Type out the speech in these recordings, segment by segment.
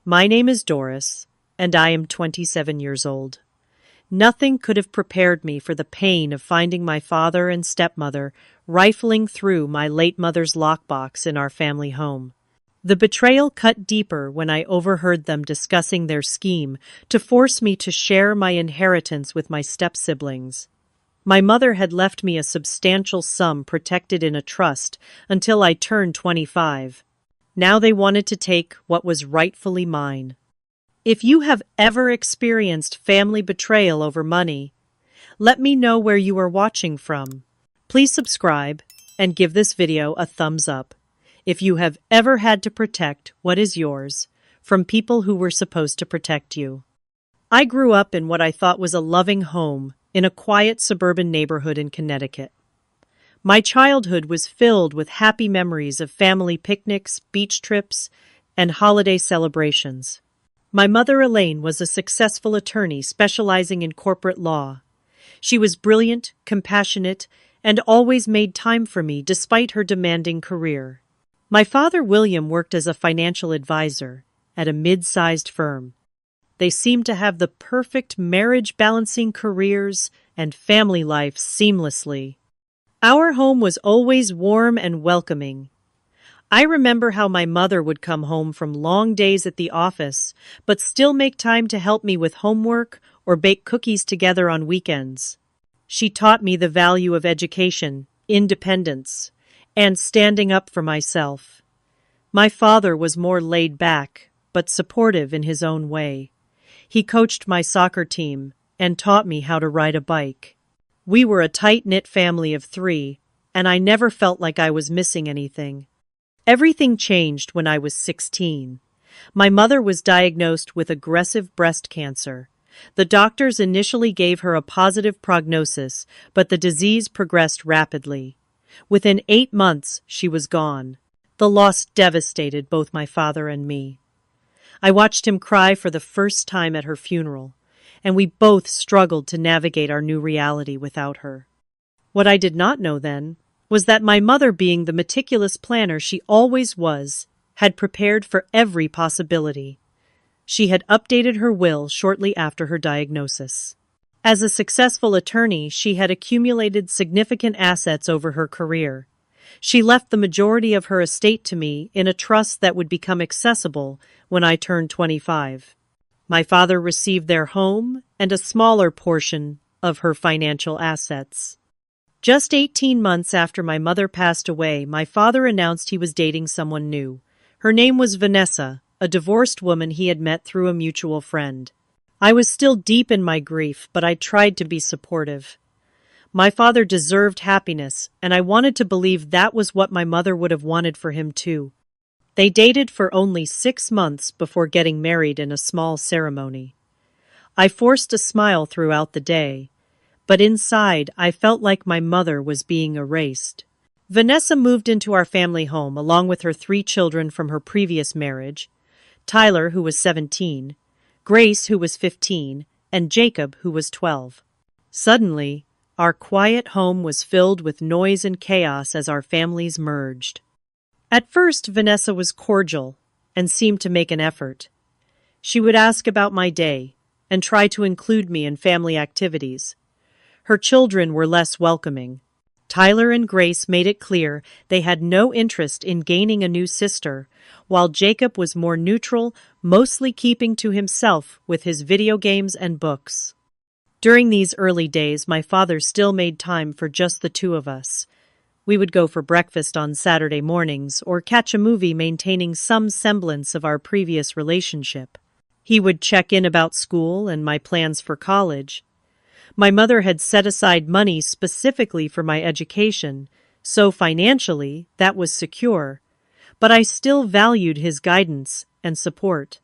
My name is Doris, and I am 27 years old. Nothing could have prepared me for the pain of finding my father and stepmother rifling through my late mother's lockbox in our family home. The betrayal cut deeper when I overheard them discussing their scheme to force me to share my inheritance with my step-siblings. My mother had left me a substantial sum protected in a trust until I turned 25. Now they wanted to take what was rightfully mine. If you have ever experienced family betrayal over money, let me know where you are watching from. Please subscribe and give this video a thumbs up if you have ever had to protect what is yours from people who were supposed to protect you. I grew up in what I thought was a loving home in a quiet suburban neighborhood in Connecticut. My childhood was filled with happy memories of family picnics, beach trips, and holiday celebrations. My mother, Elaine, was a successful attorney specializing in corporate law. She was brilliant, compassionate, and always made time for me despite her demanding career. My father, William, worked as a financial advisor at a mid-sized firm. They seemed to have the perfect marriage, balancing careers and family life seamlessly. Our home was always warm and welcoming. I remember how my mother would come home from long days at the office, but still make time to help me with homework or bake cookies together on weekends. She taught me the value of education, independence, and standing up for myself. My father was more laid back, but supportive in his own way. He coached my soccer team and taught me how to ride a bike. We were a tight-knit family of 3, and I never felt like I was missing anything. Everything changed when I was 16. My mother was diagnosed with aggressive breast cancer. The doctors initially gave her a positive prognosis, but the disease progressed rapidly. Within 8 months, she was gone. The loss devastated both my father and me. I watched him cry for the first time at her funeral, and we both struggled to navigate our new reality without her. What I did not know then was that my mother, being the meticulous planner she always was, had prepared for every possibility. She had updated her will shortly after her diagnosis. As a successful attorney, she had accumulated significant assets over her career. She left the majority of her estate to me in a trust that would become accessible when I turned 25. My father received their home and a smaller portion of her financial assets. Just 18 months after my mother passed away, my father announced he was dating someone new. Her name was Vanessa, a divorced woman he had met through a mutual friend. I was still deep in my grief, but I tried to be supportive. My father deserved happiness, and I wanted to believe that was what my mother would have wanted for him too. They dated for only 6 months before getting married in a small ceremony. I forced a smile throughout the day, but inside I felt like my mother was being erased. Vanessa moved into our family home along with her 3 children from her previous marriage: Tyler, who was 17, Grace, who was 15, and Jacob, who was 12. Suddenly, our quiet home was filled with noise and chaos as our families merged. At first, Vanessa was cordial and seemed to make an effort. She would ask about my day and try to include me in family activities. Her children were less welcoming. Tyler and Grace made it clear they had no interest in gaining a new sister, while Jacob was more neutral, mostly keeping to himself with his video games and books. During these early days, my father still made time for just the 2 of us. We would go for breakfast on Saturday mornings or catch a movie, maintaining some semblance of our previous relationship. He would check in about school and my plans for college. My mother had set aside money specifically for my education, so financially that was secure, but I still valued his guidance and support.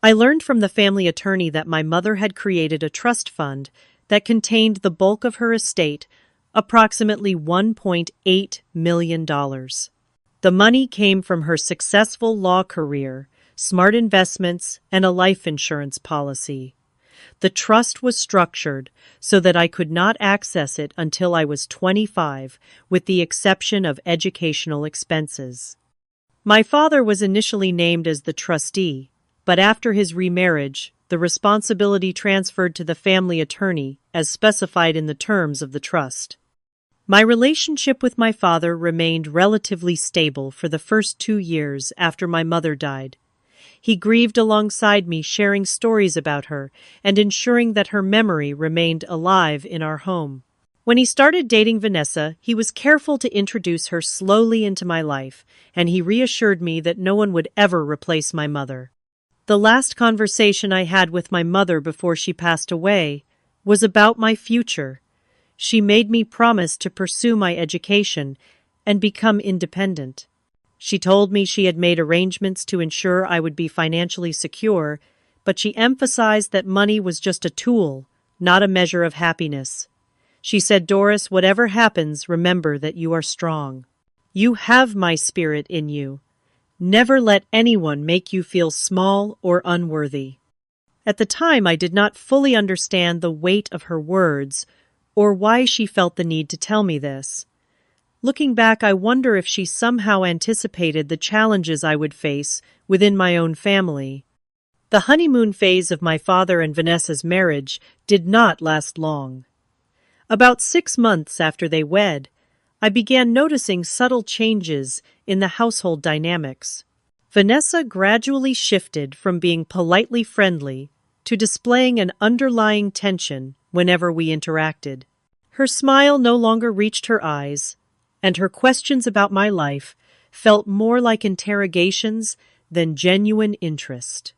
I learned from the family attorney that my mother had created a trust fund that contained the bulk of her estate, approximately $1.8 million. The money came from her successful law career, smart investments, and a life insurance policy. The trust was structured so that I could not access it until I was 25, with the exception of educational expenses. My father was initially named as the trustee, but after his remarriage, the responsibility transferred to the family attorney as specified in the terms of the trust. My relationship with my father remained relatively stable for the first 2 years after my mother died. He grieved alongside me, sharing stories about her and ensuring that her memory remained alive in our home. When he started dating Vanessa, he was careful to introduce her slowly into my life, and he reassured me that no one would ever replace my mother. The last conversation I had with my mother before she passed away was about my future. She made me promise to pursue my education and become independent. She told me she had made arrangements to ensure I would be financially secure, but she emphasized that money was just a tool, not a measure of happiness. She said, "Doris, whatever happens, remember that you are strong. You have my spirit in you. Never let anyone make you feel small or unworthy." At the time, I did not fully understand the weight of her words or why she felt the need to tell me this. Looking back, I wonder if she somehow anticipated the challenges I would face within my own family. The honeymoon phase of my father and Vanessa's marriage did not last long. About 6 months after they wed, I began noticing subtle changes in the household dynamics. Vanessa gradually shifted from being politely friendly to displaying an underlying tension whenever we interacted. Her smile no longer reached her eyes, and her questions about my life felt more like interrogations than genuine interest.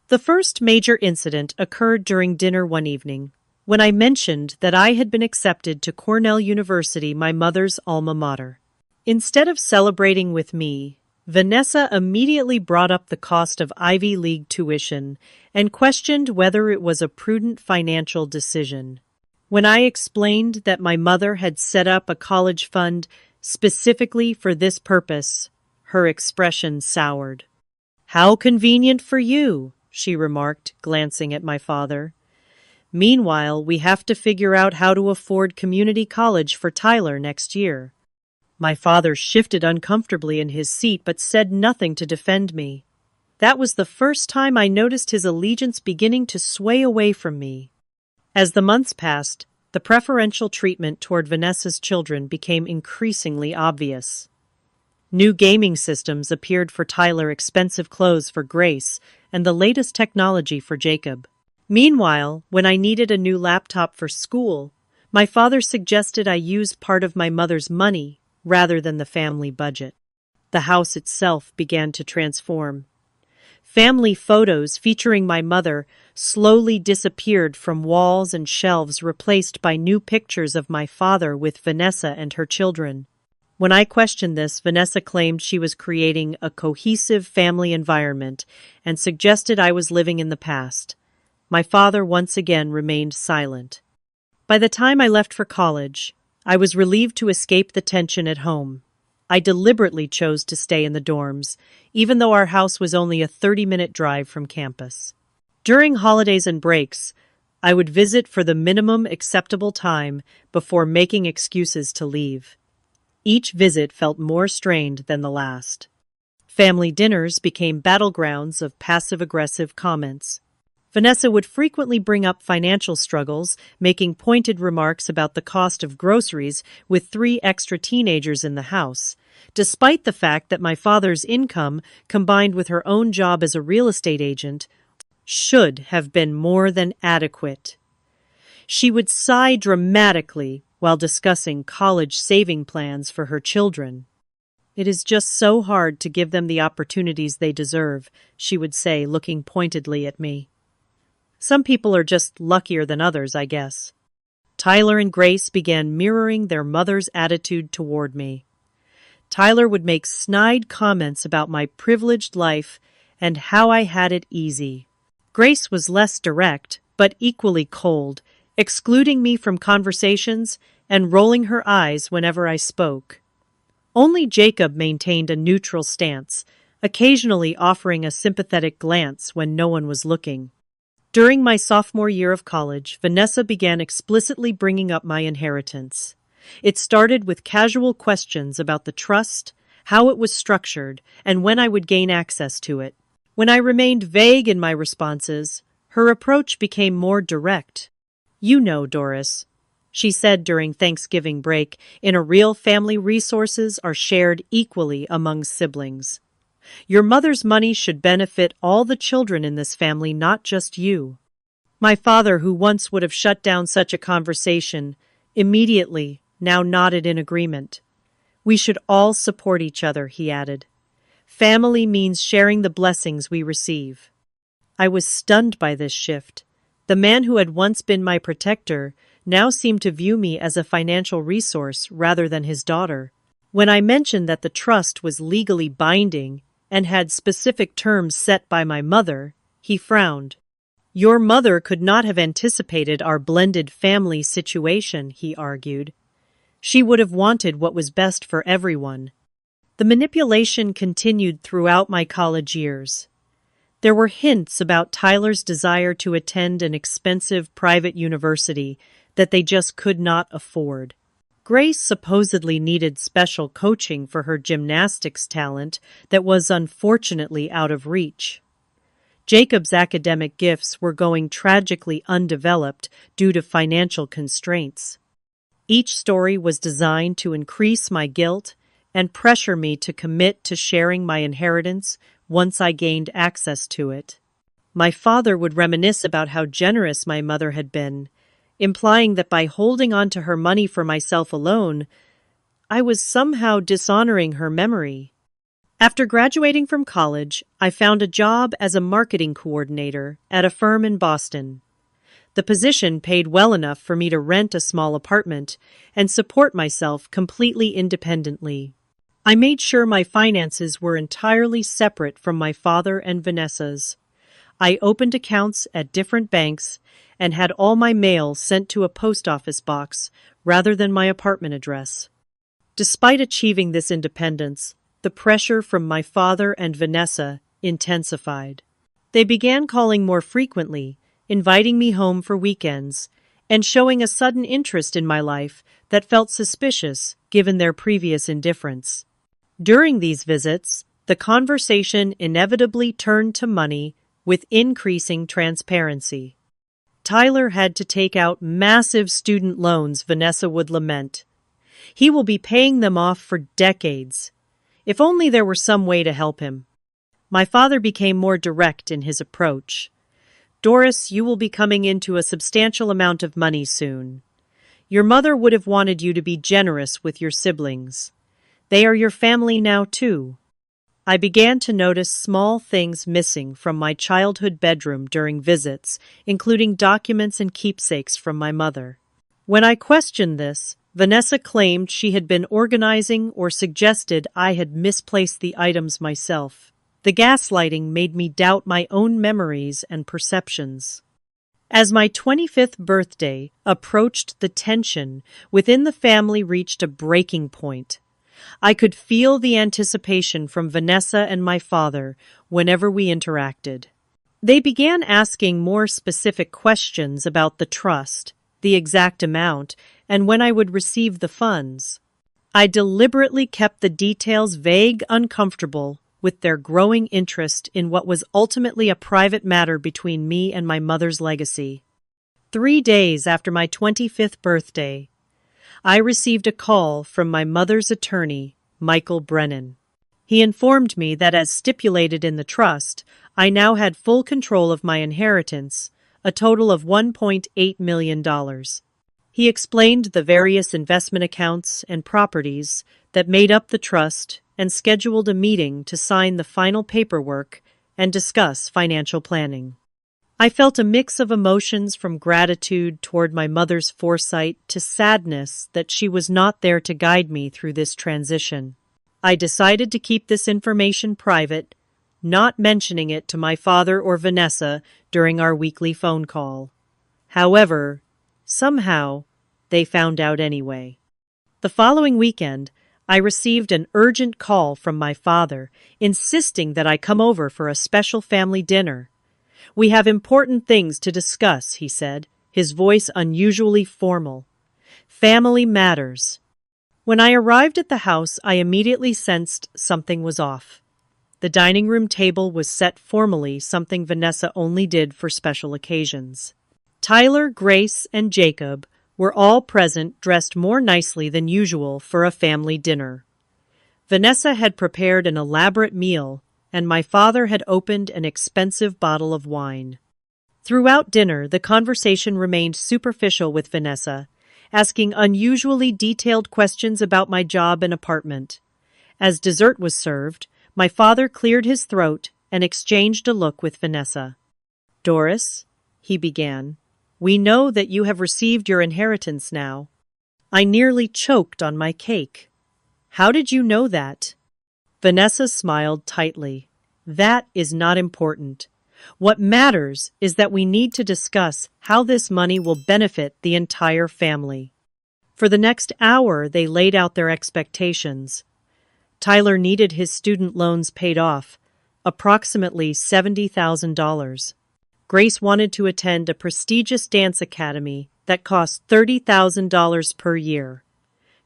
The first major incident occurred during dinner one evening, when I mentioned that I had been accepted to Cornell University, my mother's alma mater. Instead of celebrating with me, Vanessa immediately brought up the cost of Ivy League tuition and questioned whether it was a prudent financial decision. When I explained that my mother had set up a college fund specifically for this purpose, her expression soured. "How convenient for you," she remarked, glancing at my father. "Meanwhile, we have to figure out how to afford community college for Tyler next year." My father shifted uncomfortably in his seat but said nothing to defend me. That was the first time I noticed his allegiance beginning to sway away from me. As the months passed, the preferential treatment toward Vanessa's children became increasingly obvious. New gaming systems appeared for Tyler, expensive clothes for Grace, and the latest technology for Jacob. Meanwhile, when I needed a new laptop for school, my father suggested I use part of my mother's money rather than the family budget. The house itself began to transform. Family photos featuring my mother slowly disappeared from walls and shelves, replaced by new pictures of my father with Vanessa and her children. When I questioned this, Vanessa claimed she was creating a cohesive family environment and suggested I was living in the past. My father once again remained silent. By the time I left for college, I was relieved to escape the tension at home. I deliberately chose to stay in the dorms, even though our house was only a 30-minute drive from campus. During holidays and breaks, I would visit for the minimum acceptable time before making excuses to leave. Each visit felt more strained than the last. Family dinners became battlegrounds of passive-aggressive comments. Vanessa would frequently bring up financial struggles, making pointed remarks about the cost of groceries with 3 extra teenagers in the house, despite the fact that my father's income, combined with her own job as a real estate agent, should have been more than adequate. She would sigh dramatically while discussing college saving plans for her children. "It is just so hard to give them the opportunities they deserve," she would say, looking pointedly at me. "Some people are just luckier than others, I guess." Tyler and Grace began mirroring their mother's attitude toward me. Tyler would make snide comments about my privileged life and how I had it easy. Grace was less direct, but equally cold, excluding me from conversations and rolling her eyes whenever I spoke. Only Jacob maintained a neutral stance, occasionally offering a sympathetic glance when no one was looking. During my sophomore year of college, Vanessa began explicitly bringing up my inheritance. It started with casual questions about the trust, how it was structured, and when I would gain access to it. When I remained vague in my responses, her approach became more direct. "You know, Doris," she said during Thanksgiving break, "in a real family resources are shared equally among siblings. Your mother's money should benefit all the children in this family, not just you." My father, who once would have shut down such a conversation, immediately now nodded in agreement. "We should all support each other," he added. "Family means sharing the blessings we receive." I was stunned by this shift. The man who had once been my protector now seemed to view me as a financial resource rather than his daughter. When I mentioned that the trust was legally binding and had specific terms set by my mother, he frowned. "Your mother could not have anticipated our blended family situation," he argued. "She would have wanted what was best for everyone." The manipulation continued throughout my college years. There were hints about Tyler's desire to attend an expensive private university that they just could not afford. Grace supposedly needed special coaching for her gymnastics talent that was unfortunately out of reach. Jacob's academic gifts were going tragically undeveloped due to financial constraints. Each story was designed to increase my guilt and pressure me to commit to sharing my inheritance once I gained access to it. My father would reminisce about how generous my mother had been, implying that by holding on to her money for myself alone, I was somehow dishonoring her memory. After graduating from college, I found a job as a marketing coordinator at a firm in Boston. The position paid well enough for me to rent a small apartment and support myself completely independently. I made sure my finances were entirely separate from my father and Vanessa's. I opened accounts at different banks and had all my mail sent to a post office box rather than my apartment address. Despite achieving this independence, the pressure from my father and Vanessa intensified. They began calling more frequently, inviting me home for weekends, and showing a sudden interest in my life that felt suspicious given their previous indifference. During these visits, the conversation inevitably turned to money with increasing transparency. Tyler had to take out massive student loans, Vanessa would lament. He will be paying them off for decades. If only there were some way to help him. My father became more direct in his approach. "Doris, you will be coming into a substantial amount of money soon. Your mother would have wanted you to be generous with your siblings. They are your family now, too." I began to notice small things missing from my childhood bedroom during visits, including documents and keepsakes from my mother. When I questioned this, Vanessa claimed she had been organizing or suggested I had misplaced the items myself. The gaslighting made me doubt my own memories and perceptions. As my 25th birthday approached, the tension within the family reached a breaking point. I could feel the anticipation from Vanessa and my father whenever we interacted. They began asking more specific questions about the trust, the exact amount, and when I would receive the funds. I deliberately kept the details vague, uncomfortable with their growing interest in what was ultimately a private matter between me and my mother's legacy. 3 days after my 25th birthday, I received a call from my mother's attorney, Michael Brennan. He informed me that, as stipulated in the trust, I now had full control of my inheritance, a total of $1.8 million. He explained the various investment accounts and properties that made up the trust and scheduled a meeting to sign the final paperwork and discuss financial planning. I felt a mix of emotions, from gratitude toward my mother's foresight to sadness that she was not there to guide me through this transition. I decided to keep this information private, not mentioning it to my father or Vanessa during our weekly phone call. However, somehow, they found out anyway. The following weekend, I received an urgent call from my father, insisting that I come over for a special family dinner. "We have important things to discuss," he said, his voice unusually formal. "Family matters." When I arrived at the house, I immediately sensed something was off. The dining room table was set formally, something Vanessa only did for special occasions. Tyler, Grace, and Jacob were all present, dressed more nicely than usual for a family dinner. Vanessa had prepared an elaborate meal, and my father had opened an expensive bottle of wine. Throughout dinner, the conversation remained superficial with Vanessa, asking unusually detailed questions about my job and apartment. As dessert was served, my father cleared his throat and exchanged a look with Vanessa. "Doris," he began, "we know that you have received your inheritance now." I nearly choked on my cake. "How did you know that?" Vanessa smiled tightly. "That is not important. What matters is that we need to discuss how this money will benefit the entire family." For the next hour, they laid out their expectations. Tyler needed his student loans paid off, approximately $70,000. Grace wanted to attend a prestigious dance academy that cost $30,000 per year.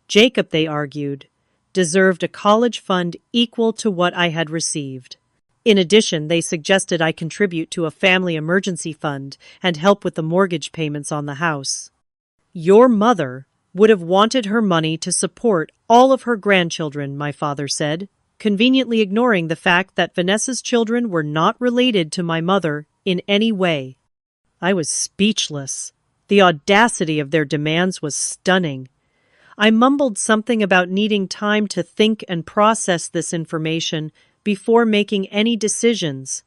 Jacob, they argued, deserved a college fund equal to what I had received. In addition, they suggested I contribute to a family emergency fund and help with the mortgage payments on the house. "Your mother would have wanted her money to support all of her grandchildren," my father said, conveniently ignoring the fact that Vanessa's children were not related to my mother in any way. I was speechless. The audacity of their demands was stunning. I mumbled something about needing time to think and process this information before making any decisions.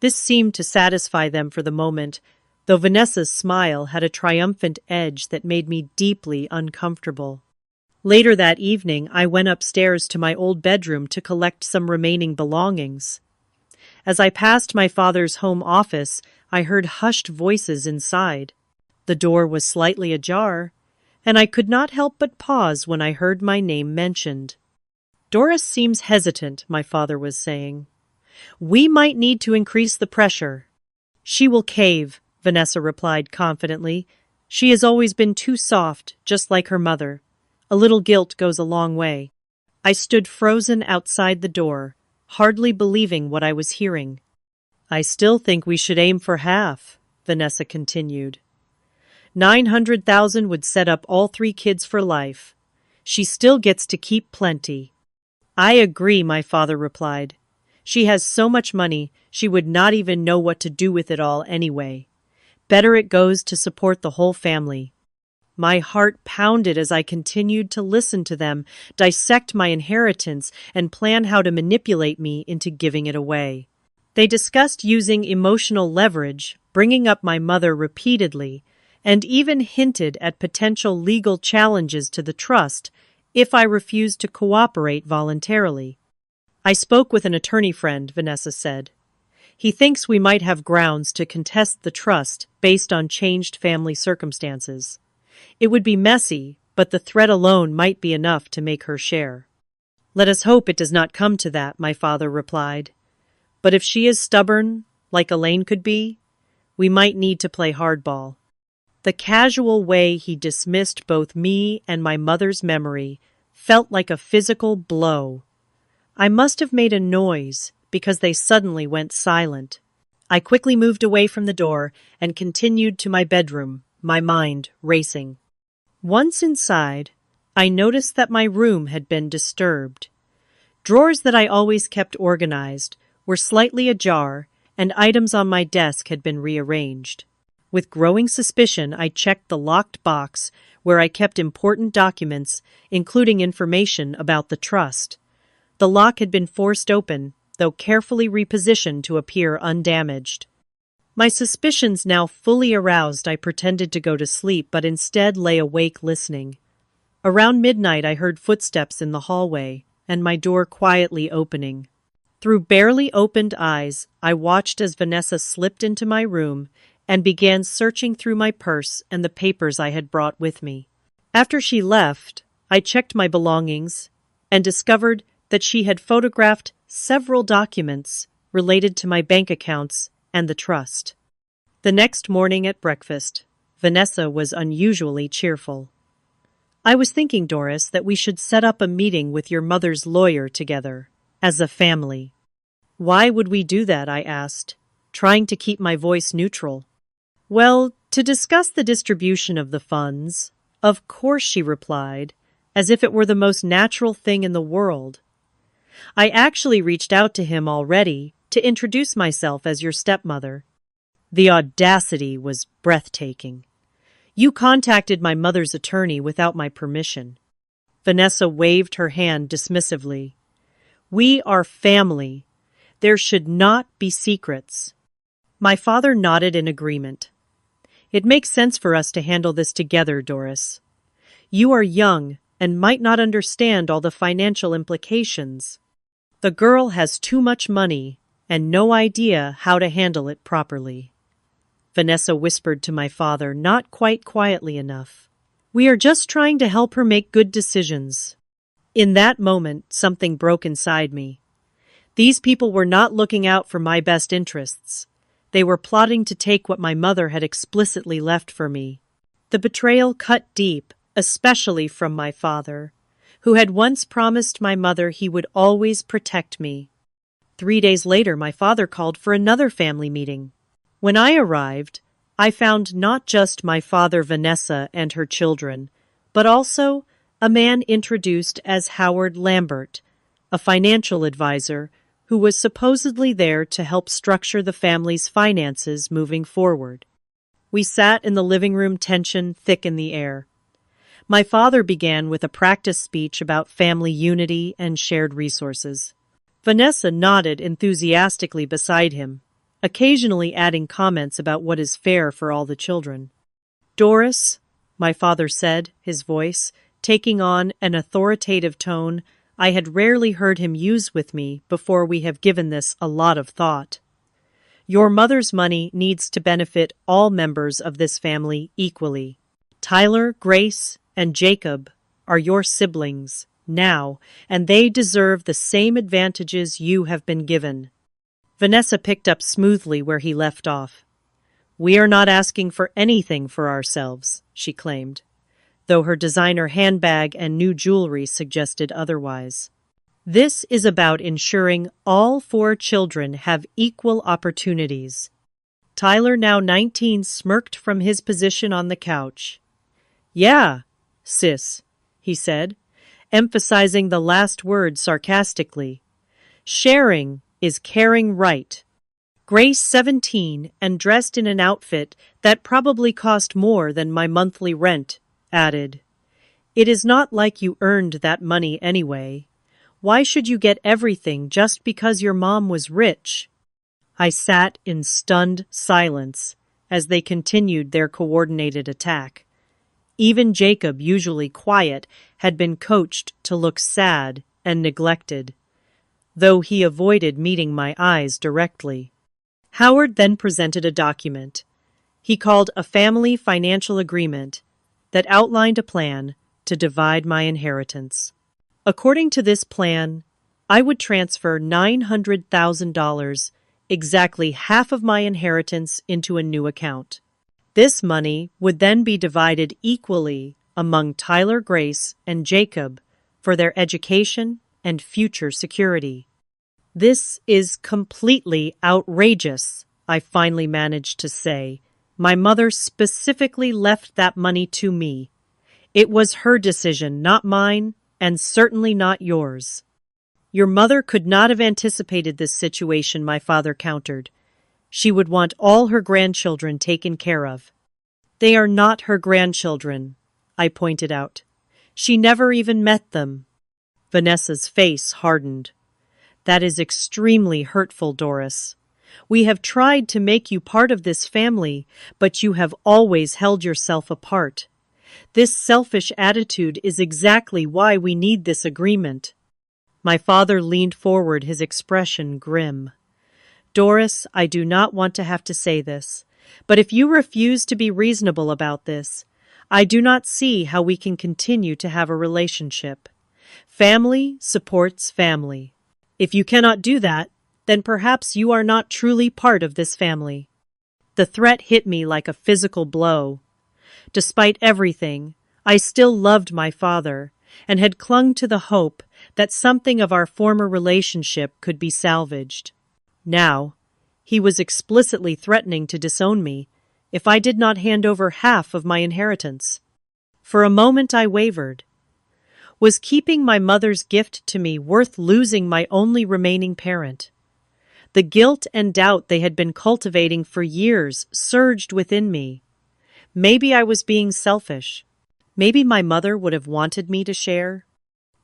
This seemed to satisfy them for the moment, though Vanessa's smile had a triumphant edge that made me deeply uncomfortable. Later that evening, I went upstairs to my old bedroom to collect some remaining belongings. As I passed my father's home office, I heard hushed voices inside. The door was slightly ajar, and I could not help but pause when I heard my name mentioned. "Doris seems hesitant," my father was saying. "We might need to increase the pressure." "She will cave," Vanessa replied confidently. "She has always been too soft, just like her mother. A little guilt goes a long way." I stood frozen outside the door, hardly believing what I was hearing. "I still think we should aim for half," Vanessa continued. 900,000 would set up all three kids for life. She still gets to keep plenty." "I agree," my father replied. "She has so much money, she would not even know what to do with it all anyway. Better it goes to support the whole family." My heart pounded as I continued to listen to them dissect my inheritance and plan how to manipulate me into giving it away. They discussed using emotional leverage, bringing up my mother repeatedly, and even hinted at potential legal challenges to the trust if I refused to cooperate voluntarily. "I spoke with an attorney friend," Vanessa said. "He thinks we might have grounds to contest the trust based on changed family circumstances. It would be messy, but the threat alone might be enough to make her share." "Let us hope it does not come to that," my father replied. "But if she is stubborn, like Elaine could be, we might need to play hardball." The casual way he dismissed both me and my mother's memory felt like a physical blow. I must have made a noise because they suddenly went silent. I quickly moved away from the door and continued to my bedroom, my mind racing. Once inside, I noticed that my room had been disturbed. Drawers that I always kept organized were slightly ajar, and items on my desk had been rearranged. With growing suspicion, I checked the locked box where I kept important documents, including information about the trust. The lock had been forced open, though carefully repositioned to appear undamaged. My suspicions now fully aroused, I pretended to go to sleep, but instead lay awake listening. Around midnight, I heard footsteps in the hallway, and my door quietly opening. Through barely opened eyes, I watched as Vanessa slipped into my room and began searching through my purse and the papers I had brought with me. After she left, I checked my belongings and discovered that she had photographed several documents related to my bank accounts and the trust. The next morning at breakfast, Vanessa was unusually cheerful. "I was thinking, Doris, that we should set up a meeting with your mother's lawyer together, as a family." Why would we do that? I asked, trying to keep my voice neutral. Well, to discuss the distribution of the funds. Of course, she replied, as if it were the most natural thing in the world. I actually reached out to him already to introduce myself as your stepmother. The audacity was breathtaking. You contacted my mother's attorney without my permission. Vanessa waved her hand dismissively. We are family. There should not be secrets. My father nodded in agreement. It makes sense for us to handle this together, Doris. You are young and might not understand all the financial implications. The girl has too much money and no idea how to handle it properly. Vanessa whispered to my father, not quite quietly enough. We are just trying to help her make good decisions. In that moment, something broke inside me. These people were not looking out for my best interests. They were plotting to take what my mother had explicitly left for me. The betrayal cut deep, especially from my father, who had once promised my mother he would always protect me. 3 days later, my father called for another family meeting. When I arrived, I found not just my father, Vanessa, and her children, but also a man introduced as Howard Lambert, a financial advisor who was supposedly there to help structure the family's finances moving forward. We sat in the living room, tension thick in the air. My father began with a practice speech about family unity and shared resources. Vanessa nodded enthusiastically beside him, occasionally adding comments about what is fair for all the children. Doris, my father said, his voice taking on an authoritative tone I had rarely heard him use with me before we have given this a lot of thought. Your mother's money needs to benefit all members of this family equally. Tyler, Grace, and Jacob are your siblings now, and they deserve the same advantages you have been given. Vanessa picked up smoothly where he left off. We are not asking for anything for ourselves, she claimed, though her designer handbag and new jewelry suggested otherwise. This is about ensuring all 4 children have equal opportunities. Tyler, now 19, smirked from his position on the couch. Yeah, sis, he said, emphasizing the last word sarcastically. Sharing is caring, right? Grace, 17, and dressed in an outfit that probably cost more than my monthly rent, added, It is not like you earned that money anyway. Why should you get everything just because your mom was rich? I sat in stunned silence as they continued their coordinated attack. Even Jacob, usually quiet, had been coached to look sad and neglected, though he avoided meeting my eyes directly. Howard then presented a document he called a family financial agreement that outlined a plan to divide my inheritance. According to this plan, I would transfer $900,000, exactly half of my inheritance, into a new account. This money would then be divided equally among Tyler, Grace, and Jacob for their education and future security. This is completely outrageous, I finally managed to say. My mother specifically left that money to me. It was her decision, not mine, and certainly not yours. Your mother could not have anticipated this situation, my father countered. She would want all her grandchildren taken care of. They are not her grandchildren, I pointed out. She never even met them. Vanessa's face hardened. That is extremely hurtful, Doris. We have tried to make you part of this family, but you have always held yourself apart. This selfish attitude is exactly why we need this agreement. My father leaned forward, his expression grim. Doris, I do not want to have to say this, but if you refuse to be reasonable about this, I do not see how we can continue to have a relationship. Family supports family. If you cannot do that, then perhaps you are not truly part of this family. The threat hit me like a physical blow. Despite everything, I still loved my father and had clung to the hope that something of our former relationship could be salvaged. Now, he was explicitly threatening to disown me if I did not hand over half of my inheritance. For a moment I wavered. Was keeping my mother's gift to me worth losing my only remaining parent? The guilt and doubt they had been cultivating for years surged within me. Maybe I was being selfish. Maybe my mother would have wanted me to share.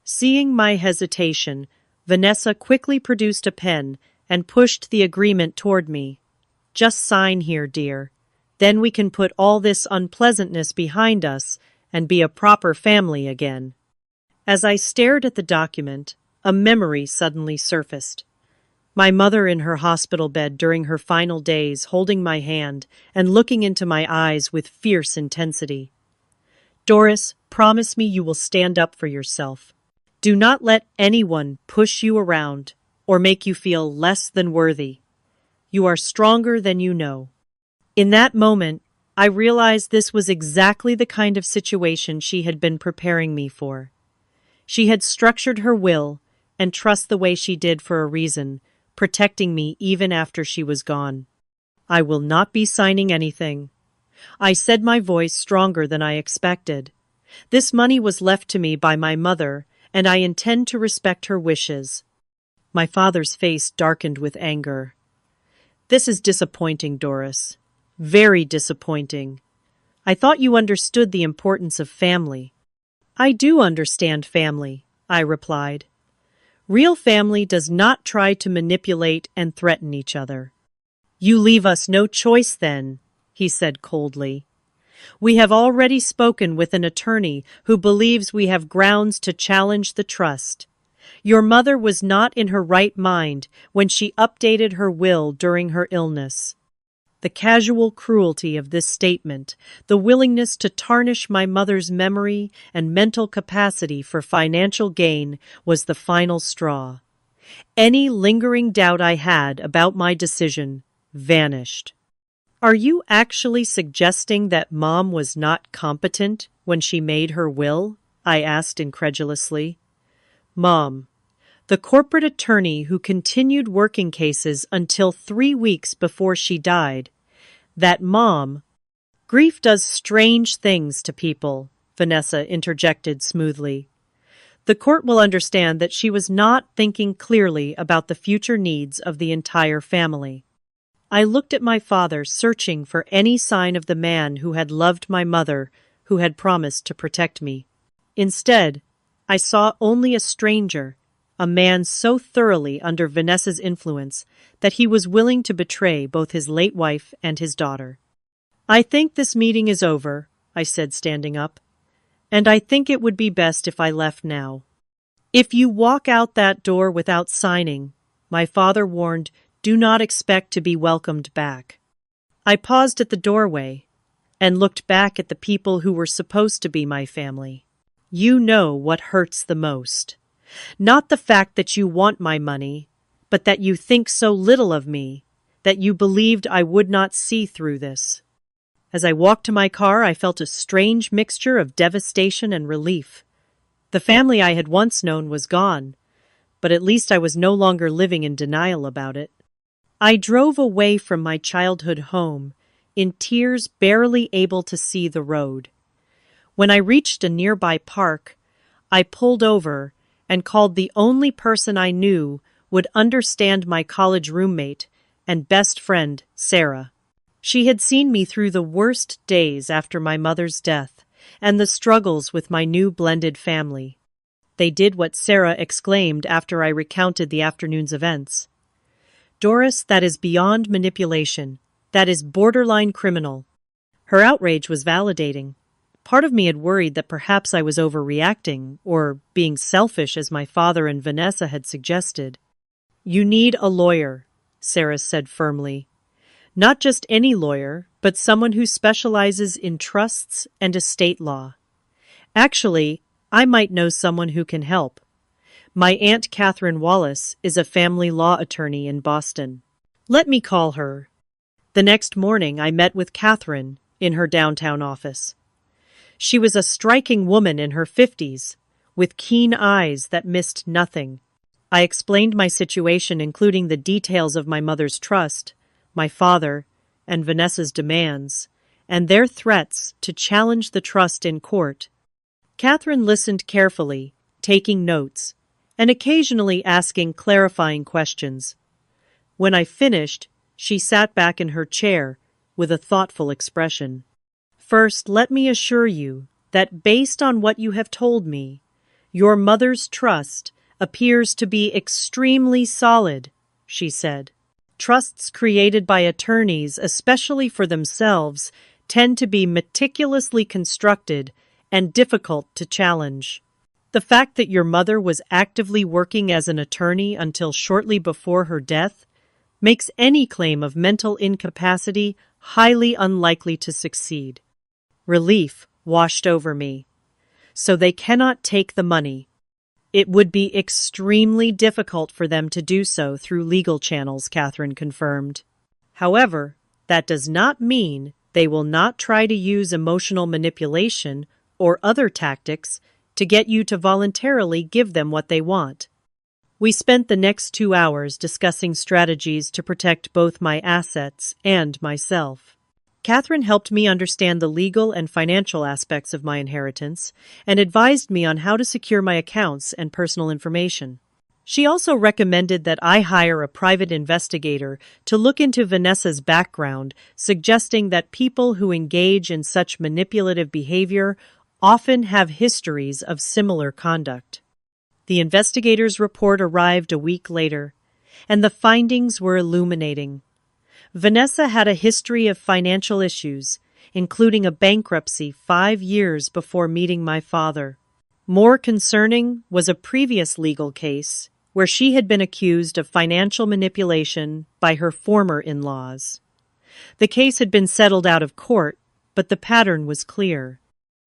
Seeing my hesitation, Vanessa quickly produced a pen and pushed the agreement toward me. Just sign here, dear. Then we can put all this unpleasantness behind us and be a proper family again. As I stared at the document, a memory suddenly surfaced. My mother in her hospital bed during her final days, holding my hand and looking into my eyes with fierce intensity. Doris, promise me you will stand up for yourself. Do not let anyone push you around or make you feel less than worthy. You are stronger than you know. In that moment, I realized this was exactly the kind of situation she had been preparing me for. She had structured her will and trust the way she did for a reason, protecting me even after she was gone. I will not be signing anything. I said, my voice stronger than I expected. This money was left to me by my mother, and I intend to respect her wishes. My father's face darkened with anger. This is disappointing, Doris. Very disappointing. I thought you understood the importance of family. I do understand family, I replied. Real family does not try to manipulate and threaten each other. You leave us no choice then, he said coldly. We have already spoken with an attorney who believes we have grounds to challenge the trust. Your mother was not in her right mind when she updated her will during her illness. The casual cruelty of this statement, the willingness to tarnish my mother's memory and mental capacity for financial gain, was the final straw. Any lingering doubt I had about my decision vanished. Are you actually suggesting that Mom was not competent when she made her will? I asked incredulously. Mom, the corporate attorney who continued working cases until 3 weeks before she died. That Mom. Grief does strange things to people, Vanessa interjected smoothly. The court will understand that she was not thinking clearly about the future needs of the entire family. I looked at my father, searching for any sign of the man who had loved my mother, who had promised to protect me. Instead, I saw only a stranger, a man so thoroughly under Vanessa's influence that he was willing to betray both his late wife and his daughter. I think this meeting is over, I said, standing up, and I think it would be best if I left now. If you walk out that door without signing, my father warned, do not expect to be welcomed back. I paused at the doorway and looked back at the people who were supposed to be my family. You know what hurts the most. Not the fact that you want my money, but that you think so little of me, that you believed I would not see through this. As I walked to my car, I felt a strange mixture of devastation and relief. The family I had once known was gone, but at least I was no longer living in denial about it. I drove away from my childhood home, in tears, barely able to see the road. When I reached a nearby park, I pulled over and called the only person I knew would understand, my college roommate and best friend, Sarah. She had seen me through the worst days after my mother's death and the struggles with my new blended family. They did what Sarah exclaimed after I recounted the afternoon's events. Doris, that is beyond manipulation. That is borderline criminal. Her outrage was validating. Part of me had worried that perhaps I was overreacting or being selfish, as my father and Vanessa had suggested. You need a lawyer, Sarah said firmly. Not just any lawyer, but someone who specializes in trusts and estate law. Actually, I might know someone who can help. My Aunt Catherine Wallace is a family law attorney in Boston. Let me call her. The next morning, I met with Catherine in her downtown office. She was a striking woman in her 50s, with keen eyes that missed nothing. I explained my situation, including the details of my mother's trust, my father, and Vanessa's demands, and their threats to challenge the trust in court. Catherine listened carefully, taking notes, and occasionally asking clarifying questions. When I finished, she sat back in her chair with a thoughtful expression. First, let me assure you that based on what you have told me, your mother's trust appears to be extremely solid, she said. Trusts created by attorneys, especially for themselves, tend to be meticulously constructed and difficult to challenge. The fact that your mother was actively working as an attorney until shortly before her death makes any claim of mental incapacity highly unlikely to succeed. Relief washed over me. So they cannot take the money. It would be extremely difficult for them to do so through legal channels, Catherine confirmed. However, that does not mean they will not try to use emotional manipulation or other tactics to get you to voluntarily give them what they want. We spent the next 2 hours discussing strategies to protect both my assets and myself. Catherine helped me understand the legal and financial aspects of my inheritance and advised me on how to secure my accounts and personal information. She also recommended that I hire a private investigator to look into Vanessa's background, suggesting that people who engage in such manipulative behavior often have histories of similar conduct. The investigator's report arrived a week later, and the findings were illuminating. Vanessa had a history of financial issues, including a bankruptcy 5 years before meeting my father. More concerning was a previous legal case where she had been accused of financial manipulation by her former in-laws. The case had been settled out of court, but the pattern was clear.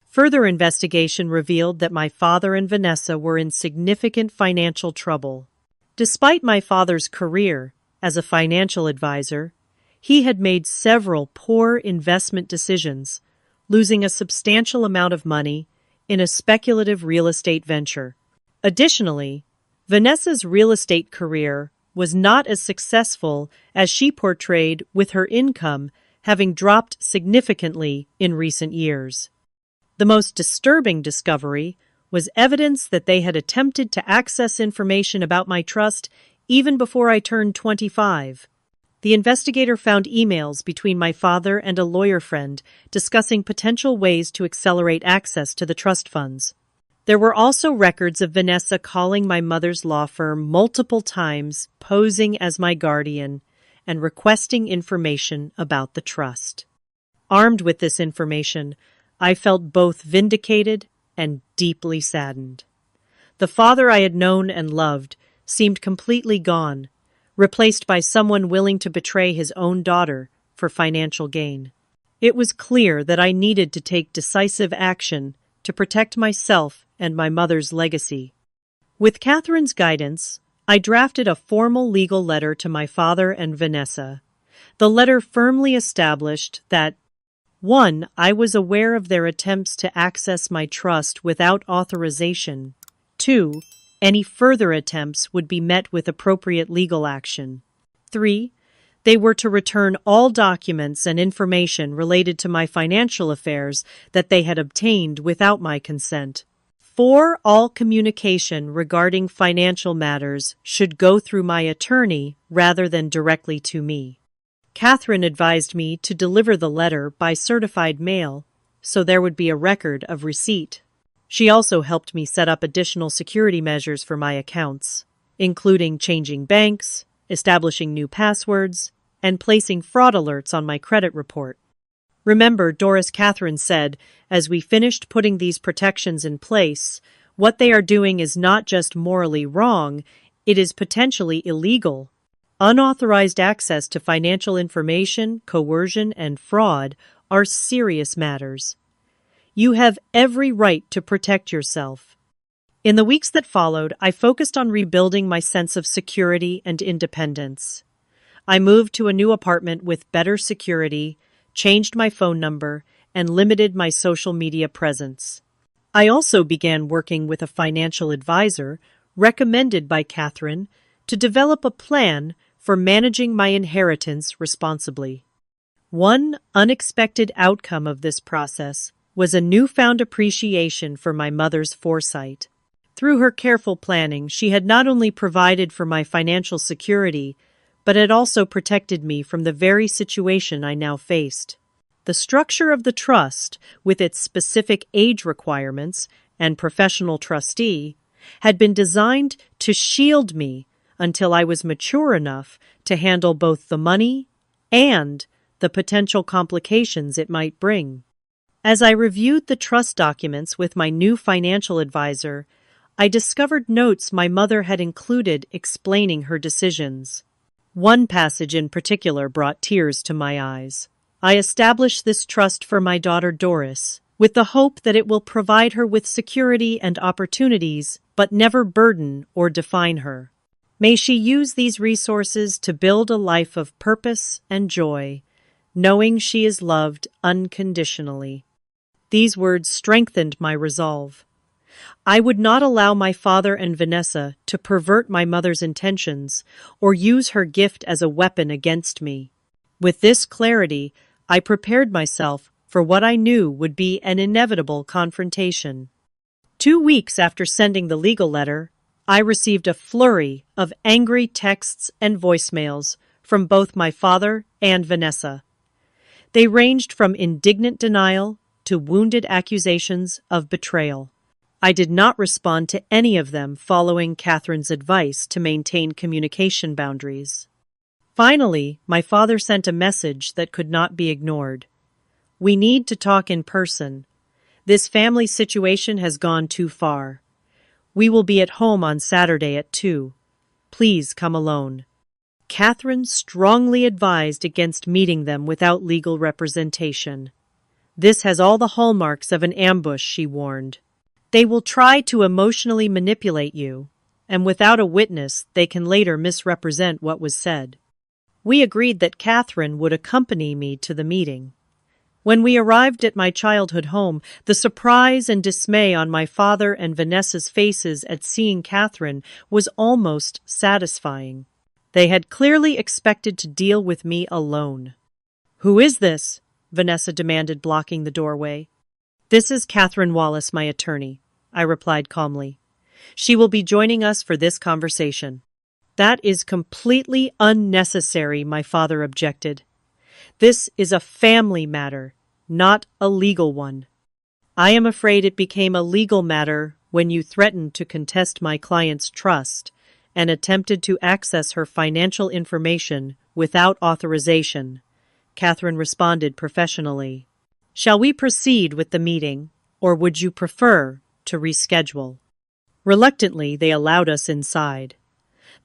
Further investigation revealed that my father and Vanessa were in significant financial trouble. Despite my father's career as a financial advisor, he had made several poor investment decisions, losing a substantial amount of money in a speculative real estate venture. Additionally, Vanessa's real estate career was not as successful as she portrayed, with her income having dropped significantly in recent years. The most disturbing discovery was evidence that they had attempted to access information about my trust even before I turned 25. The investigator found emails between my father and a lawyer friend discussing potential ways to accelerate access to the trust funds. There were also records of Vanessa calling my mother's law firm multiple times, posing as my guardian, and requesting information about the trust. Armed with this information, I felt both vindicated and deeply saddened. The father I had known and loved seemed completely gone, replaced by someone willing to betray his own daughter for financial gain. It was clear that I needed to take decisive action to protect myself and my mother's legacy. With Catherine's guidance, I drafted a formal legal letter to my father and Vanessa. The letter firmly established that 1. I was aware of their attempts to access my trust without authorization. 2. Any further attempts would be met with appropriate legal action. 3. They were to return all documents and information related to my financial affairs that they had obtained without my consent. 4. All communication regarding financial matters should go through my attorney rather than directly to me. Catherine advised me to deliver the letter by certified mail, so there would be a record of receipt. She also helped me set up additional security measures for my accounts, including changing banks, establishing new passwords, and placing fraud alerts on my credit report. Remember, Catherine said, as we finished putting these protections in place, what they are doing is not just morally wrong, it is potentially illegal. Unauthorized access to financial information, coercion, and fraud are serious matters. You have every right to protect yourself. In the weeks that followed, I focused on rebuilding my sense of security and independence. I moved to a new apartment with better security, changed my phone number, and limited my social media presence. I also began working with a financial advisor recommended by Catherine to develop a plan for managing my inheritance responsibly. One unexpected outcome of this process was a newfound appreciation for my mother's foresight. Through her careful planning, she had not only provided for my financial security, but had also protected me from the very situation I now faced. The structure of the trust, with its specific age requirements and professional trustee, had been designed to shield me until I was mature enough to handle both the money and the potential complications it might bring. As I reviewed the trust documents with my new financial advisor, I discovered notes my mother had included explaining her decisions. One passage in particular brought tears to my eyes. I established this trust for my daughter Doris, with the hope that it will provide her with security and opportunities, but never burden or define her. May she use these resources to build a life of purpose and joy, knowing she is loved unconditionally. These words strengthened my resolve. I would not allow my father and Vanessa to pervert my mother's intentions or use her gift as a weapon against me. With this clarity, I prepared myself for what I knew would be an inevitable confrontation. 2 weeks after sending the legal letter, I received a flurry of angry texts and voicemails from both my father and Vanessa. They ranged from indignant denial to wounded accusations of betrayal. I did not respond to any of them, following Catherine's advice to maintain communication boundaries. Finally, my father sent a message that could not be ignored. "We need to talk in person. This family situation has gone too far. We will be at home on Saturday at 2. Please come alone." Catherine strongly advised against meeting them without legal representation. "This has all the hallmarks of an ambush," she warned. "They will try to emotionally manipulate you, and without a witness, they can later misrepresent what was said." We agreed that Catherine would accompany me to the meeting. When we arrived at my childhood home, the surprise and dismay on my father and Vanessa's faces at seeing Catherine was almost satisfying. They had clearly expected to deal with me alone. "Who is this?" Vanessa demanded, blocking the doorway. "This is Catherine Wallace, my attorney," I replied calmly. "She will be joining us for this conversation." "That is completely unnecessary," my father objected. "This is a family matter, not a legal one." "I am afraid it became a legal matter when you threatened to contest my client's trust and attempted to access her financial information without authorization," Catherine responded professionally. "Shall we proceed with the meeting, or would you prefer to reschedule?" Reluctantly, they allowed us inside.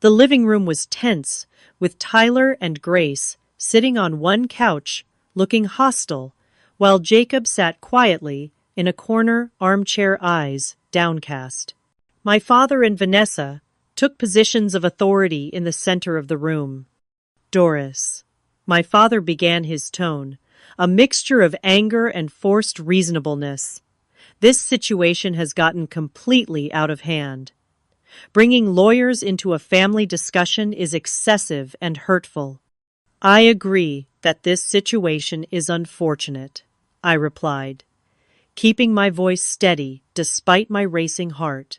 The living room was tense, with Tyler and Grace sitting on one couch, looking hostile, while Jacob sat quietly in a corner, armchair, eyes downcast. My father and Vanessa took positions of authority in the center of the room. "Doris," my father began, his tone a mixture of anger and forced reasonableness. "This situation has gotten completely out of hand. Bringing lawyers into a family discussion is excessive and hurtful." "I agree that this situation is unfortunate," I replied, keeping my voice steady despite my racing heart.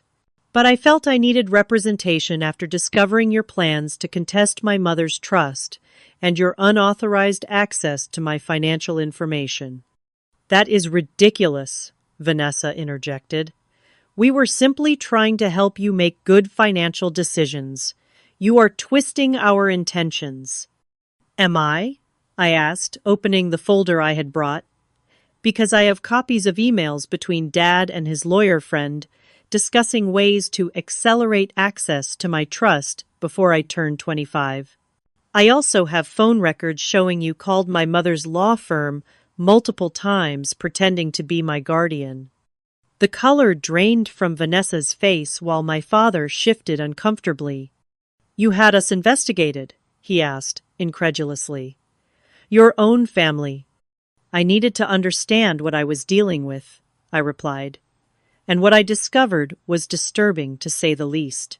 "But I felt I needed representation after discovering your plans to contest my mother's trust and your unauthorized access to my financial information." "That is ridiculous," Vanessa interjected. "We were simply trying to help you make good financial decisions. You are twisting our intentions." "Am I?" I asked, opening the folder I had brought. "Because I have copies of emails between Dad and his lawyer friend discussing ways to accelerate access to my trust before I turned 25. I also have phone records showing you called my mother's law firm multiple times pretending to be my guardian." The color drained from Vanessa's face while my father shifted uncomfortably. "You had us investigated?" he asked, incredulously. "Your own family." "I needed to understand what I was dealing with," I replied. "And what I discovered was disturbing, to say the least."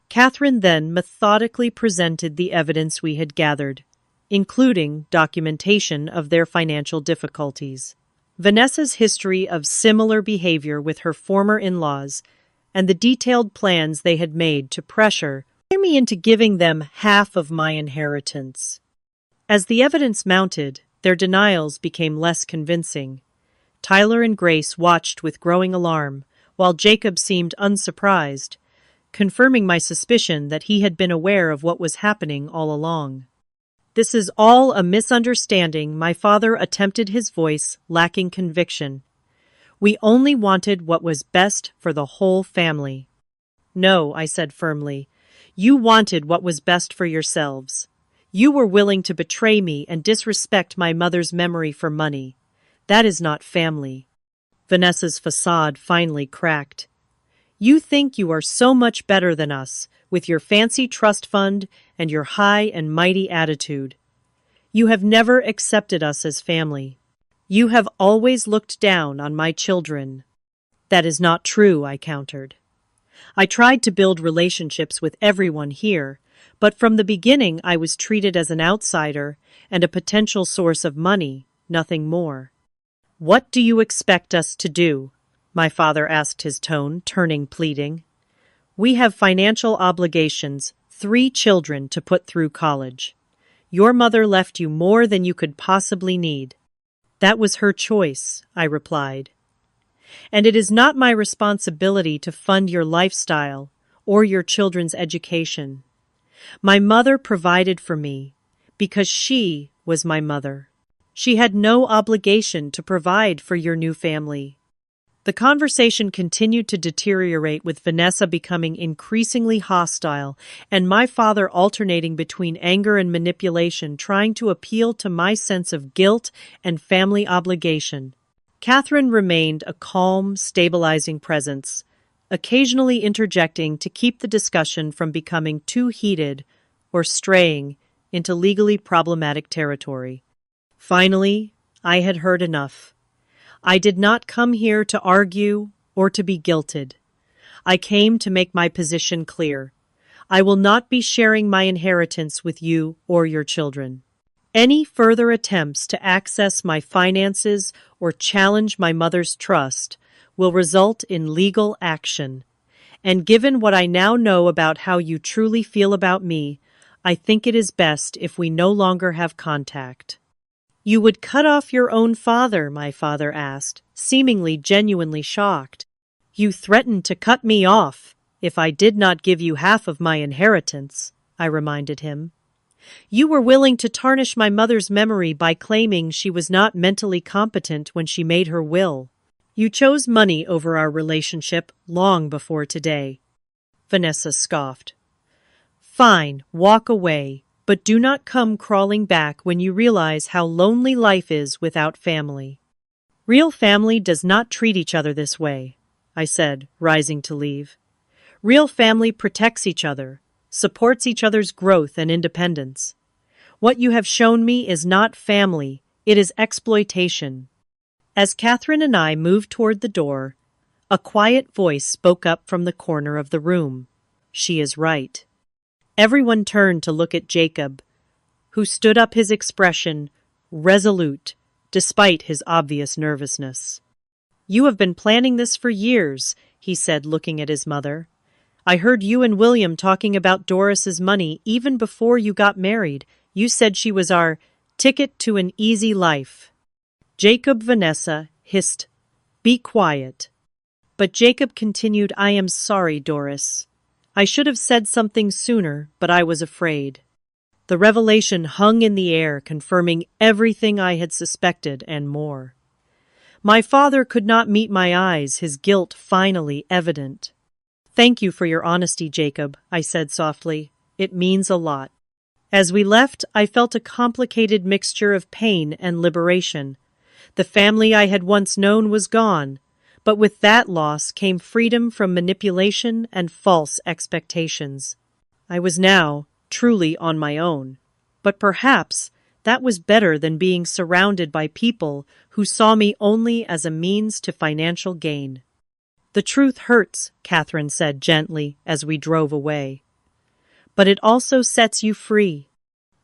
Catherine then methodically presented the evidence we had gathered, including documentation of their financial difficulties, Vanessa's history of similar behavior with her former in-laws, and the detailed plans they had made to pressure me into giving them half of my inheritance. As the evidence mounted, their denials became less convincing. Tyler and Grace watched with growing alarm, while Jacob seemed unsurprised, confirming my suspicion that he had been aware of what was happening all along. "This is all a misunderstanding," my father attempted, his voice lacking conviction. "We only wanted what was best for the whole family." "No," I said firmly. "You wanted what was best for yourselves. You were willing to betray me and disrespect my mother's memory for money. That is not family." Vanessa's facade finally cracked. "You think you are so much better than us, with your fancy trust fund and your high and mighty attitude. You have never accepted us as family. You have always looked down on my children." "That is not true," I countered. "I tried to build relationships with everyone here, but from the beginning I was treated as an outsider and a potential source of money, nothing more." "What do you expect us to do?" my father asked, his tone turning pleading. "We have financial obligations, 3 children to put through college. Your mother left you more than you could possibly need." "That was her choice," I replied. "And it is not my responsibility to fund your lifestyle or your children's education. My mother provided for me because she was my mother. She had no obligation to provide for your new family." The conversation continued to deteriorate, with Vanessa becoming increasingly hostile and my father alternating between anger and manipulation, trying to appeal to my sense of guilt and family obligation. Catherine remained a calm, stabilizing presence, occasionally interjecting to keep the discussion from becoming too heated or straying into legally problematic territory. Finally, I had heard enough. I did not come here to argue or to be guilted. I came to make my position clear. I will not be sharing my inheritance with you or your children. Any further attempts to access my finances or challenge my mother's trust will result in legal action. And given what I now know about how you truly feel about me, I think it is best if we no longer have contact." "You would cut off your own father?" my father asked, seemingly genuinely shocked. "You threatened to cut me off if I did not give you half of my inheritance," I reminded him. "You were willing to tarnish my mother's memory by claiming she was not mentally competent when she made her will. You chose money over our relationship long before today." Vanessa scoffed. "Fine, walk away. But do not come crawling back when you realize how lonely life is without family." "Real family does not treat each other this way," I said, rising to leave. "Real family protects each other, supports each other's growth and independence. What you have shown me is not family, it is exploitation." As Catherine and I moved toward the door, a quiet voice spoke up from the corner of the room. "She is right." Everyone turned to look at Jacob, who stood up, his expression resolute despite his obvious nervousness. "You have been planning this for years," he said, looking at his mother. "I heard you and William talking about Doris's money even before you got married. You said she was our ticket to an easy life." Vanessa hissed, "Be quiet." But Jacob continued, "I am sorry, Doris. I should have said something sooner, but I was afraid." The revelation hung in the air, confirming everything I had suspected and more. My father could not meet my eyes, his guilt finally evident. "Thank you for your honesty, Jacob," I said softly. "It means a lot." As we left, I felt a complicated mixture of pain and liberation. The family I had once known was gone, but with that loss came freedom from manipulation and false expectations. I was now truly on my own, but perhaps that was better than being surrounded by people who saw me only as a means to financial gain. "The truth hurts," Catherine said gently as we drove away. but it also sets you free.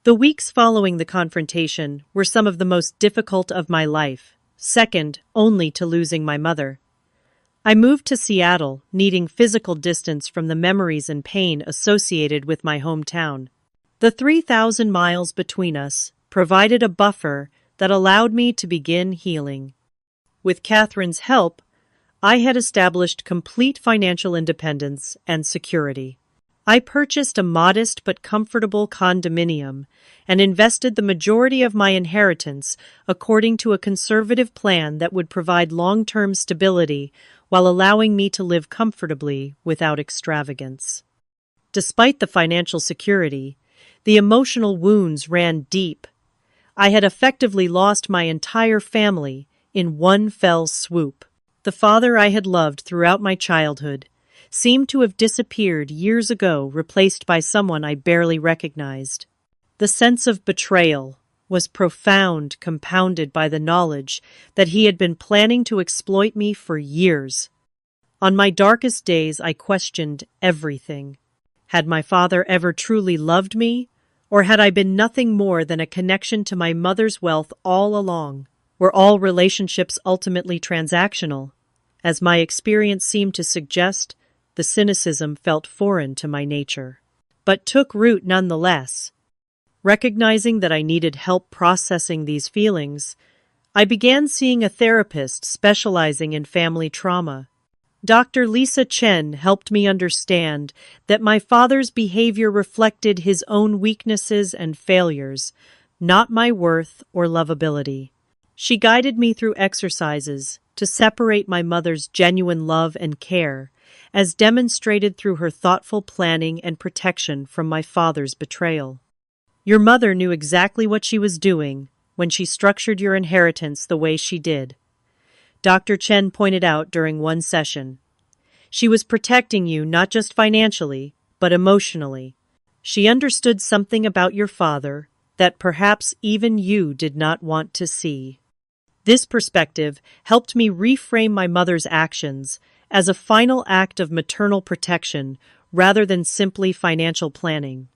The weeks following the confrontation were some of the most difficult of my life, second only to losing my mother. I moved to Seattle, needing physical distance from the memories and pain associated with my hometown. The 3,000 miles between us provided a buffer that allowed me to begin healing. With Catherine's help, I had established complete financial independence and security. I purchased a modest but comfortable condominium and invested the majority of my inheritance according to a conservative plan that would provide long-term stability while allowing me to live comfortably without extravagance. Despite the financial security, the emotional wounds ran deep. I had effectively lost my entire family in one fell swoop. The father I had loved throughout my childhood seemed to have disappeared years ago, replaced by someone I barely recognized. The sense of betrayal was profound, compounded by the knowledge that he had been planning to exploit me for years. On my darkest days, I questioned everything. Had my father ever truly loved me, or had I been nothing more than a connection to my mother's wealth all along? Were all relationships ultimately transactional? As my experience seemed to suggest, the cynicism felt foreign to my nature, but took root nonetheless. Recognizing that I needed help processing these feelings, I began seeing a therapist specializing in family trauma. Dr. Lisa Chen helped me understand that my father's behavior reflected his own weaknesses and failures, not my worth or lovability. She guided me through exercises to separate my mother's genuine love and care, as demonstrated through her thoughtful planning and protection from my father's betrayal. Your mother knew exactly what she was doing when she structured your inheritance the way she did, Dr. Chen pointed out during one session. She was protecting you not just financially, but emotionally. She understood something about your father that perhaps even you did not want to see. This perspective helped me reframe my mother's actions as a final act of maternal protection rather than simply financial planning.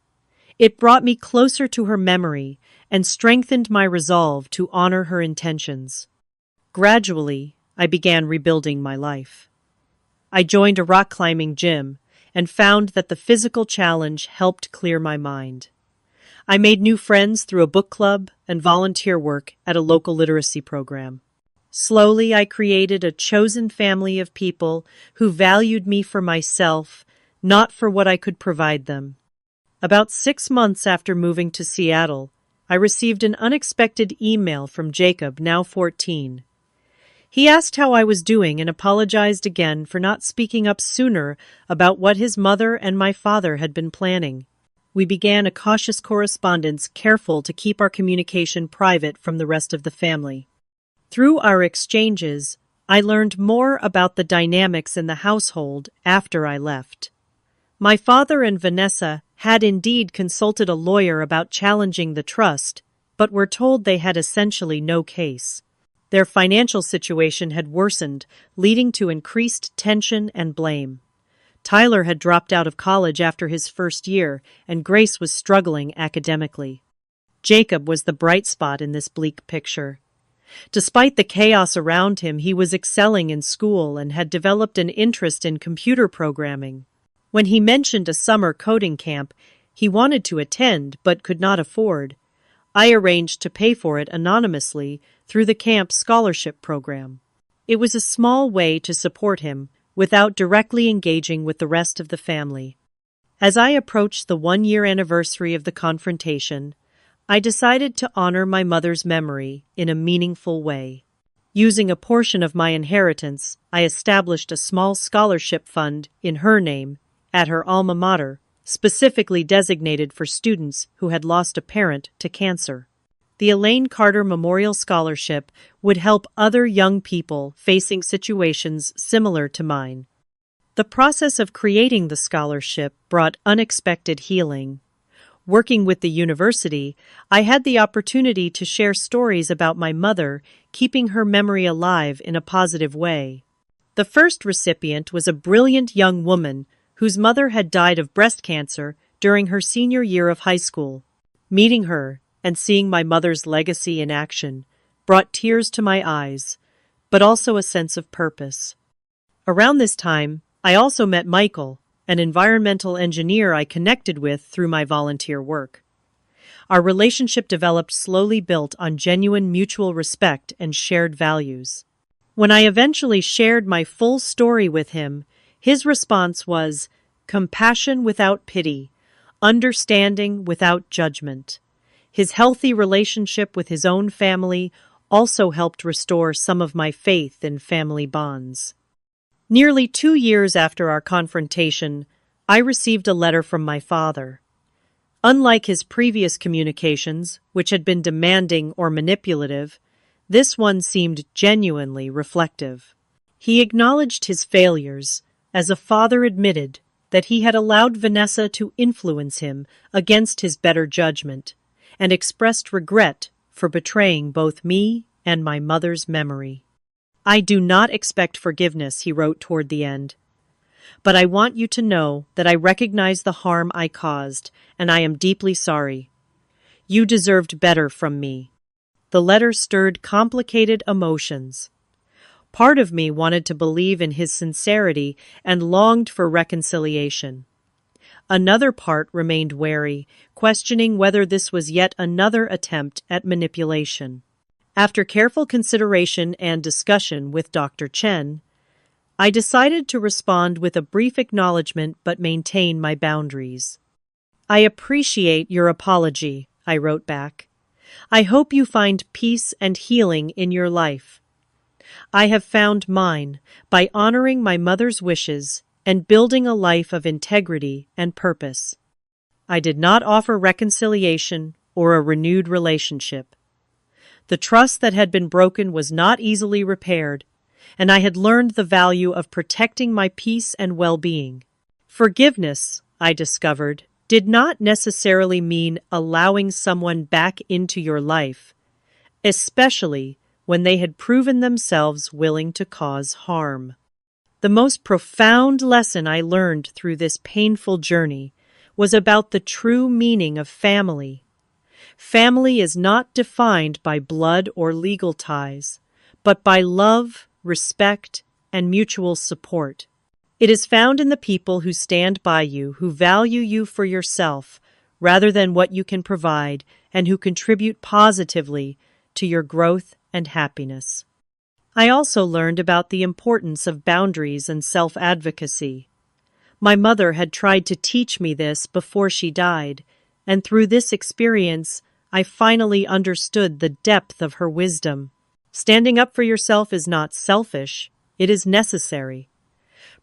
It brought me closer to her memory and strengthened my resolve to honor her intentions. Gradually, I began rebuilding my life. I joined a rock climbing gym and found that the physical challenge helped clear my mind. I made new friends through a book club and volunteer work at a local literacy program. Slowly, I created a chosen family of people who valued me for myself, not for what I could provide them. About 6 months after moving to Seattle, I received an unexpected email from Jacob, now 14. He asked how I was doing and apologized again for not speaking up sooner about what his mother and my father had been planning. We began a cautious correspondence, careful to keep our communication private from the rest of the family. Through our exchanges, I learned more about the dynamics in the household after I left. My father and Vanessa had indeed consulted a lawyer about challenging the trust, but were told they had essentially no case. Their financial situation had worsened, leading to increased tension and blame. Tyler had dropped out of college after his first year, and Grace was struggling academically. Jacob was the bright spot in this bleak picture. Despite the chaos around him, he was excelling in school and had developed an interest in computer programming. When he mentioned a summer coding camp he wanted to attend but could not afford, I arranged to pay for it anonymously through the camp scholarship program. It was a small way to support him without directly engaging with the rest of the family. As I approached the 1-year anniversary of the confrontation, I decided to honor my mother's memory in a meaningful way. Using a portion of my inheritance, I established a small scholarship fund in her name at her alma mater, specifically designated for students who had lost a parent to cancer. The Elaine Carter Memorial Scholarship would help other young people facing situations similar to mine. The process of creating the scholarship brought unexpected healing. Working with the university, I had the opportunity to share stories about my mother, keeping her memory alive in a positive way. The first recipient was a brilliant young woman whose mother had died of breast cancer during her senior year of high school. Meeting her and seeing my mother's legacy in action brought tears to my eyes, but also a sense of purpose. Around this time, I also met Michael, an environmental engineer I connected with through my volunteer work. Our relationship developed slowly, built on genuine mutual respect and shared values. When I eventually shared my full story with him, his response was compassion without pity, understanding without judgment. His healthy relationship with his own family also helped restore some of my faith in family bonds. Nearly 2 years after our confrontation, I received a letter from my father. Unlike his previous communications, which had been demanding or manipulative, this one seemed genuinely reflective. He acknowledged his failures, as a father admitted that he had allowed Vanessa to influence him against his better judgment, and expressed regret for betraying both me and my mother's memory. I do not expect forgiveness, he wrote toward the end. But I want you to know that I recognize the harm I caused, and I am deeply sorry. You deserved better from me. The letter stirred complicated emotions. Part of me wanted to believe in his sincerity and longed for reconciliation. Another part remained wary, questioning whether this was yet another attempt at manipulation. After careful consideration and discussion with Dr. Chen, I decided to respond with a brief acknowledgement but maintain my boundaries. I appreciate your apology, I wrote back. I hope you find peace and healing in your life. I have found mine by honoring my mother's wishes and building a life of integrity and purpose. I did not offer reconciliation or a renewed relationship. The trust that had been broken was not easily repaired, and I had learned the value of protecting my peace and well-being. Forgiveness, I discovered, did not necessarily mean allowing someone back into your life, especially when they had proven themselves willing to cause harm. The most profound lesson I learned through this painful journey was about the true meaning of family. Family is not defined by blood or legal ties, but by love, respect, and mutual support. It is found in the people who stand by you, who value you for yourself rather than what you can provide, and who contribute positively to your growth and happiness. I also learned about the importance of boundaries and self-advocacy. My mother had tried to teach me this before she died, and through this experience, I finally understood the depth of her wisdom. Standing up for yourself is not selfish, it is necessary.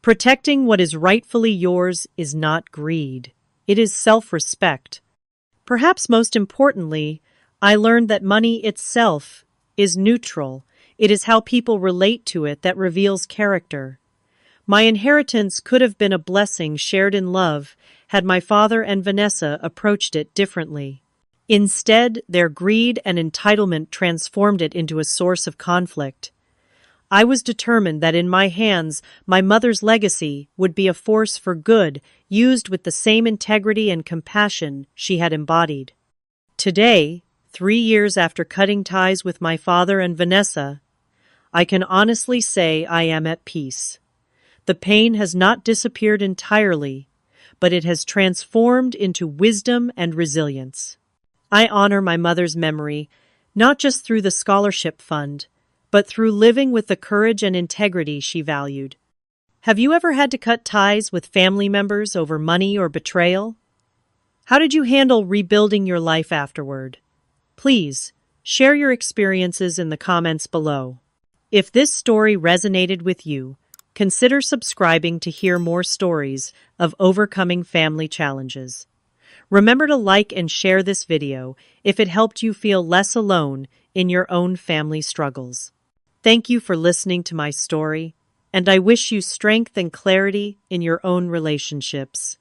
Protecting what is rightfully yours is not greed, it is self-respect. Perhaps most importantly, I learned that money itself is neutral. It is how people relate to it that reveals character. My inheritance could have been a blessing shared in love had my father and Vanessa approached it differently. Instead, their greed and entitlement transformed it into a source of conflict. I was determined that in my hands, my mother's legacy would be a force for good, used with the same integrity and compassion she had embodied. Today, 3 years after cutting ties with my father and Vanessa, I can honestly say I am at peace. The pain has not disappeared entirely, but it has transformed into wisdom and resilience. I honor my mother's memory, not just through the scholarship fund, but through living with the courage and integrity she valued. Have you ever had to cut ties with family members over money or betrayal? How did you handle rebuilding your life afterward? Please, share your experiences in the comments below. If this story resonated with you, consider subscribing to hear more stories of overcoming family challenges. Remember to like and share this video if it helped you feel less alone in your own family struggles. Thank you for listening to my story, and I wish you strength and clarity in your own relationships.